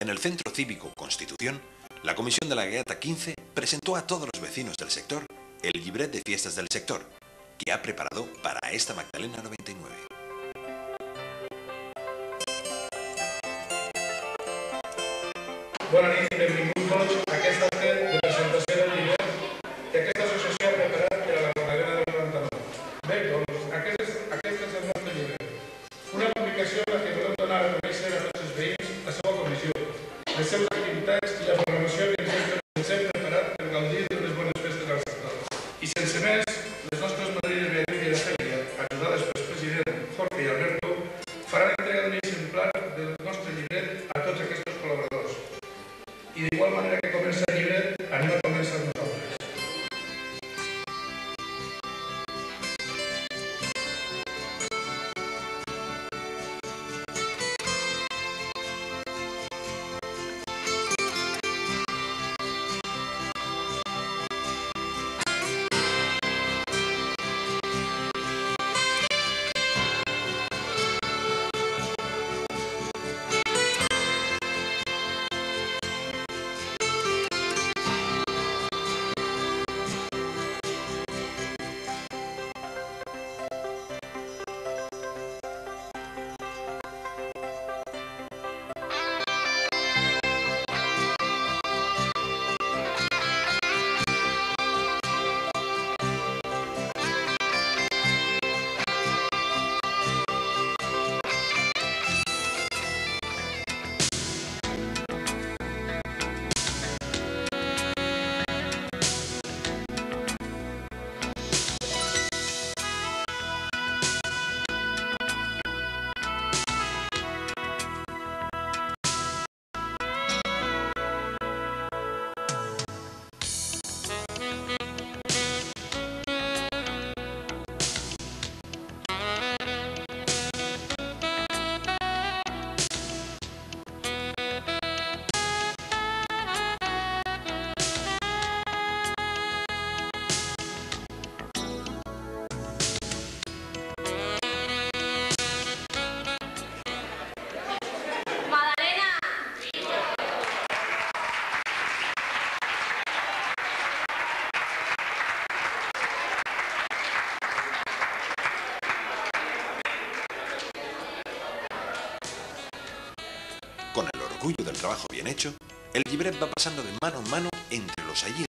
En el Centro Cívico Constitución, la Comisión de la Gaiata 15 presentó a todos los vecinos del sector el llibret de fiestas del sector, que ha preparado para esta Magdalena 99. Bona nit i benvinguts tots a aquesta acte de presentació del llibret que aquesta associació ha preparat per a la Magdalena del 99. Bé, doncs, aquest és el nostre llibret. Una publicació en la que volem donar a conèixer a tots els veïns la seva comissió, les seves activitats i la programació que ens hem preparat per gaudir d'unes bones festes al sector. I sense més, les nostres madrines Beatriz i Araceli, ajudades pel president Jorge i Alberto, faran entrega d'un exemplar del nostre llibret a tots aquests col·laboradors. I d'igual manera que comença el llibret, anem a començar nosaltres. Con el orgullo del trabajo bien hecho, el llibret va pasando de mano en mano entre los allí